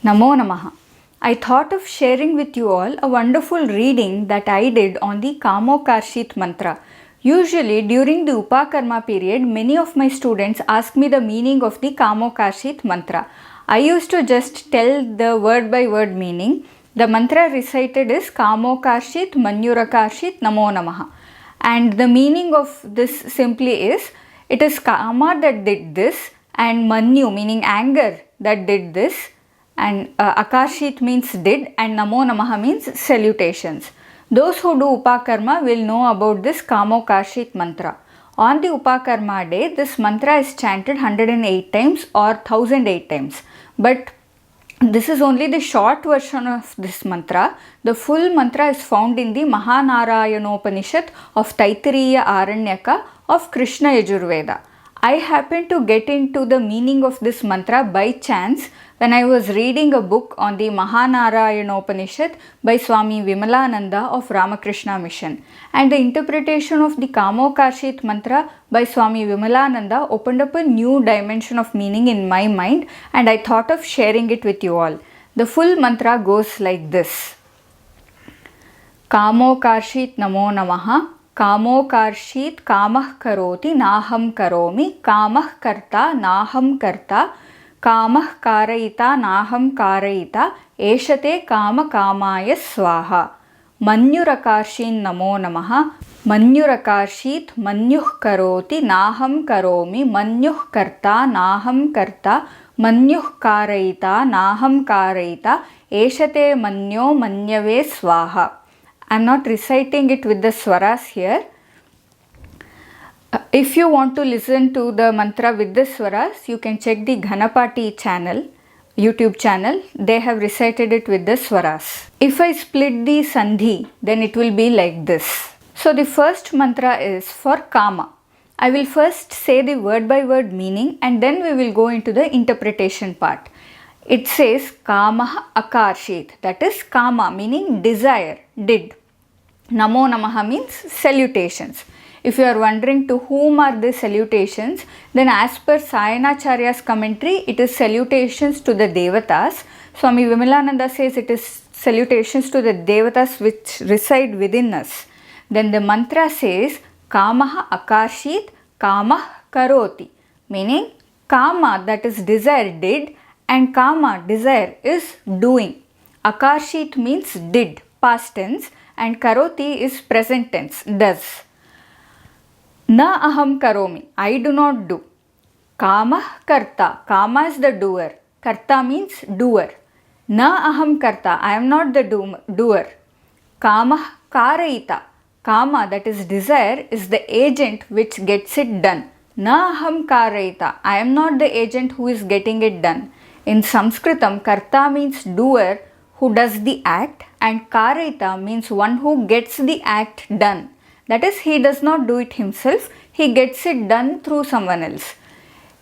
Namo Namaha. I thought of sharing with you all a wonderful reading that I did on the Kamokarsheet Mantra. Usually during the Upakarma period, many of my students ask me the meaning of the Kamokarsheet Mantra. I used to just tell the word by word meaning. The mantra recited is Kamokarsheet Manyu Namo Namaha. And the meaning of this simply is, it is Kama that did this and Manyu meaning anger that did this, and Akarsheet means did, and Namo Namaha means salutations. Those who do Upakarma will know about this Kamokarsheet Mantra. On the Upakarma day, this mantra is chanted 108 times or 1008 times. But this is only the short version of this mantra. The full mantra is found in the Mahanarayanopanishat of Taittiriya Aranyaka of Krishna Yajurveda. I happened to get into the meaning of this mantra by chance when I was reading a book on the Mahanarayanopanishat by Swami Vimalananda of Ramakrishna Mission, and the interpretation of the Kamokarsheet Mantra by Swami Vimalananda opened up a new dimension of meaning in my mind, and I thought of sharing it with you all. The full mantra goes like this. Kamokarsheet Namo Namaha. Kamokarsheet Kamah Karoti Naham Karomi. Kamah Karta Naham Karta. Kamah Karayita Naham Karayita. Eshate Kama Kamaya Swaha. Manyurakarshin Namo Namaha. Manyurakarsheet Manyuh Karoti Naham Karomi. Manyuh Karta Naham Karta. Manyuh Karayita Naham Karayita. Eshate Manyo Manyave Swaha. I am not reciting it with the swaras here. If you want to listen to the mantra with the swaras, you can check the Ghanapati channel, YouTube channel. They have recited it with the swaras. If I split the sandhi, then it will be like this. So the first mantra is for Kama. I will first say the word by word meaning and then we will go into the interpretation part. It says Kama Akarsheet, that is Kama meaning desire, did. Namo Namaha means salutations. If you are wondering to whom are the salutations, then as per Sayanacharya's commentary, it is salutations to the Devatas. Swami Vimalananda says it is salutations to the Devatas which reside within us. Then the mantra says Kamaha Akarsheet Kamah Karoti, meaning Kama, that is desire, did, and Kama, desire, is doing. Akarsheet means did, past tense, and Karoti is present tense, does. Na aham karomi, I do not do. Kama karta, Kama is the doer. Karta means doer. Na aham karta, I am not the doer. Kama karayita, Kama, that is desire, is the agent which gets it done. Na aham karayita, I am not the agent who is getting it done. In Sanskritam, karta means doer who does the act, and karayita means one who gets the act done. That is, he does not do it himself, he gets it done through someone else.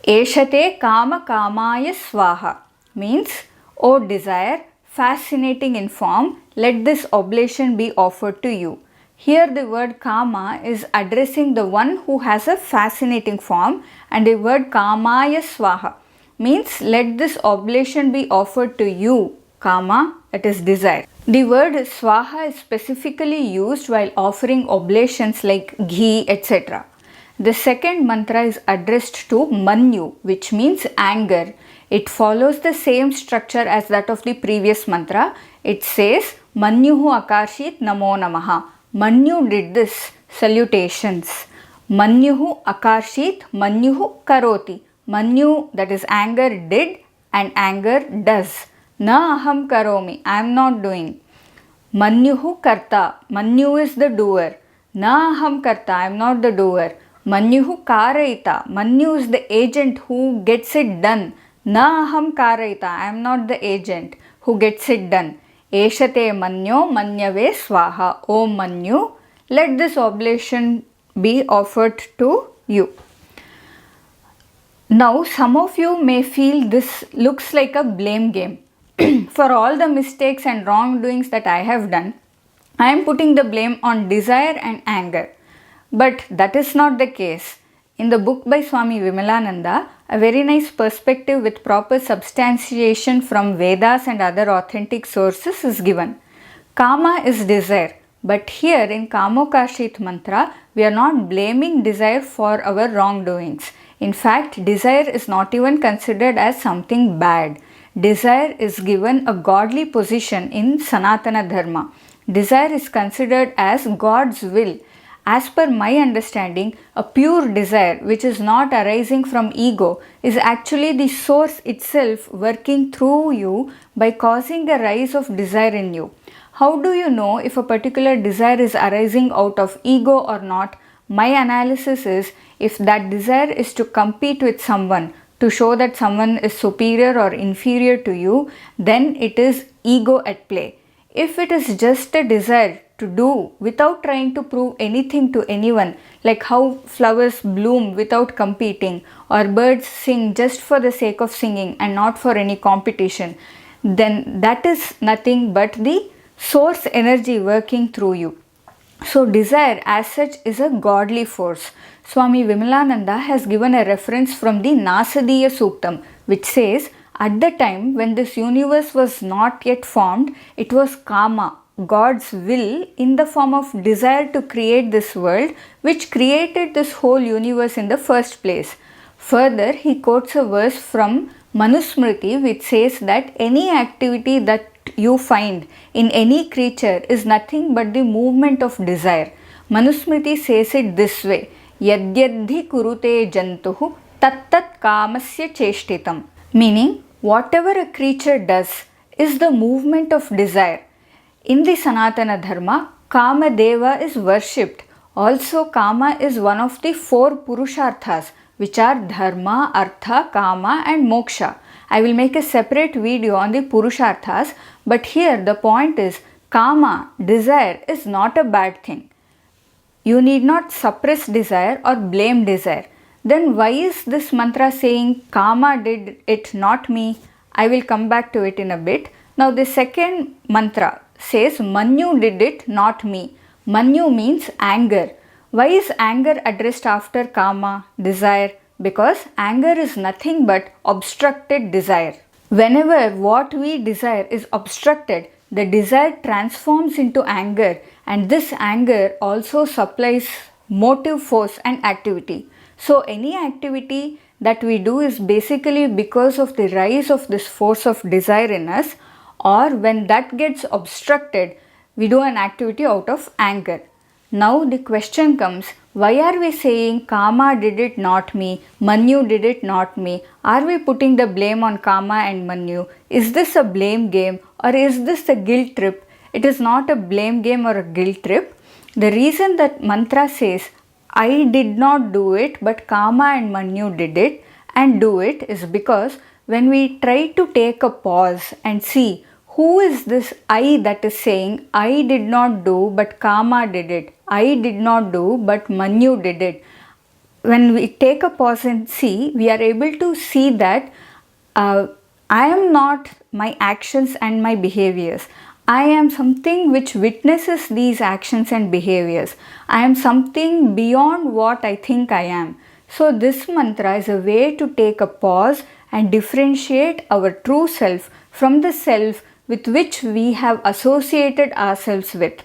Eshate Kama Kamaya Swaha means, O desire, fascinating in form, let this oblation be offered to you. Here the word Kama is addressing the one who has a fascinating form, and the word Kamaya Swaha means let this oblation be offered to you. Kama, that is desire. The word Swaha is specifically used while offering oblations like ghee, etc. The second mantra is addressed to Manyu, which means anger. It follows the same structure as that of the previous mantra. It says Manyuhu Akarsheet Namo Namaha. Manyu did this, salutations. Manyuhu Akarsheet Manyuhu Karoti. Manyu, that is anger, did, and anger does. Na aham karomi, I am not doing. Manyuhu karta, Manyu is the doer. Na aham karta, I am not the doer. Manyuhu karayita, Manyu is the agent who gets it done. Na aham karayita, I am not the agent who gets it done. Eshate manyo manyave swaha. O Manyu, let this oblation be offered to you. Now some of you may feel this looks like a blame game. For all the mistakes and wrongdoings that I have done, I am putting the blame on desire and anger. But that is not the case. In the book by Swami Vimalananda, A very nice perspective with proper substantiation from Vedas and other authentic sources is given. Kama is desire, but here in Kamokarsheet Mantra, we are not blaming desire for our wrongdoings. In fact, desire is not even considered as something bad. Desire is given a godly position in Sanatana Dharma. Desire is considered as God's will. As per my understanding, a pure desire which is not arising from ego is actually the source itself working through you by causing a rise of desire in you. How do you know if a particular desire is arising out of ego or not? My analysis is, if that desire is to compete with someone, to show that someone is superior or inferior to you, then it is ego at play. If it is just a desire to do without trying to prove anything to anyone, like how flowers bloom without competing or birds sing just for the sake of singing and not for any competition, then that is nothing but the source energy working through you. So desire as such is a godly force. Swami Vimalananda has given a reference from the Nasadiya Suktam, which says, at the time when this universe was not yet formed, it was Kama, God's will, in the form of desire to create this world, which created this whole universe in the first place. Further, he quotes a verse from Manusmriti which says that any activity that you find in any creature is nothing but the movement of desire. Manusmriti says it this way, Yadyadhi kurute jantuhu tattat kamasya cheshtitam, meaning whatever a creature does is the movement of desire. In the Sanatana Dharma, Kama Deva is worshipped. Also, Kama is one of the 4 Purusharthas, which are Dharma, Artha, Kama and Moksha. I will make a separate video on the Purusharthas, but here the point is, Kama, desire, is not a bad thing. You need not suppress desire or blame desire. Then why is this mantra saying Kama did it, not me? I will come back to it in a bit. Now the second mantra says Manyu did it, not me. Manyu means anger. Why is anger addressed after Kama, desire? Because anger is nothing but obstructed desire. Whenever what we desire is obstructed, the desire transforms into anger, and this anger also supplies motive force and activity. So any activity that we do is basically because of the rise of this force of desire in us, or when that gets obstructed, we do an activity out of anger. Now the question comes, why are we saying Kama did it, not me, Manyu did it, not me? Are we putting the blame on Kama and Manyu? Is this a blame game or is this a guilt trip? It is not a blame game or a guilt trip. The reason that mantra says, I did not do it but Kama and Manyu did it and do it, is because when we try to take a pause and see who is this I that is saying I did not do but Kama did it, I did not do but Manyu did it. When we take a pause and see, we are able to see that I am not my actions and my behaviors. I am something which witnesses these actions and behaviors. I am something beyond what I think I am. So this mantra is a way to take a pause and differentiate our true self from the self with which we have associated ourselves with.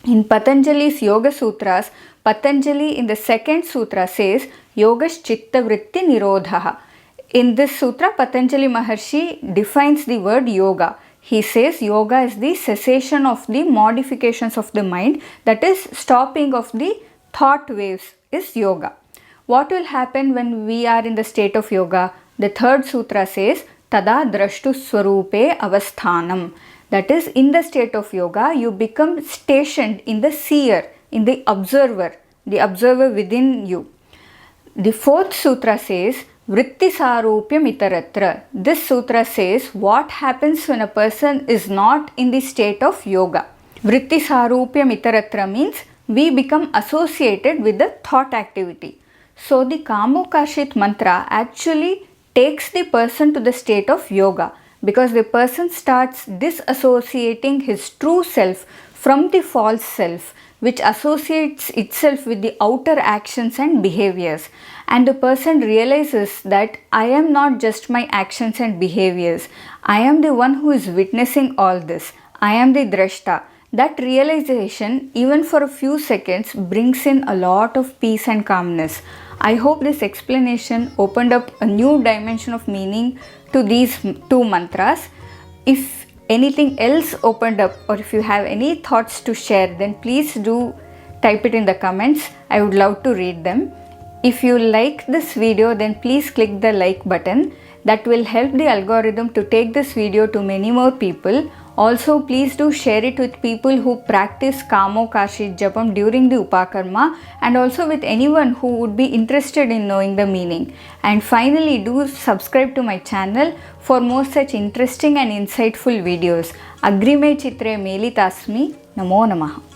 In Patanjali's Yoga Sutras, Patanjali in the second sutra says, Yogas Chitta Vritti Nirodhaha. In this sutra, Patanjali Maharshi defines the word yoga. He says yoga is the cessation of the modifications of the mind, that is, stopping of the thought waves is yoga. What will happen when we are in the state of yoga? The third sutra says, Tada drashtu swarupe avasthanam. That is, in the state of yoga, you become stationed in the seer, in the observer within you. The fourth sutra says, Vritti sarupyam itaratra. This sutra says what happens when a person is not in the state of yoga. Vritti sarupyam itaratra means we become associated with the thought activity. So the Kamokarsheet mantra actually takes the person to the state of yoga. because the person starts disassociating his true self from the false self, which associates itself with the outer actions and behaviors. And the person realizes that I am not just my actions and behaviors. I am the one who is witnessing all this. I am the drashta. That realization, even for a few seconds, brings in a lot of peace and calmness. I hope this explanation opened up a new dimension of meaning to these two mantras. If anything else opened up, or if you have any thoughts to share, then please do type it in the comments. I would love to read them. If you like this video, then please click the like button. That will help the algorithm to take this video to many more people. Also, please do share it with people who practice Kamokarsheet Japam during the Upakarma, and also with anyone who would be interested in knowing the meaning. And finally, do subscribe to my channel for more such interesting and insightful videos. Agrime Chitre Melitasmi. Namo Namaha.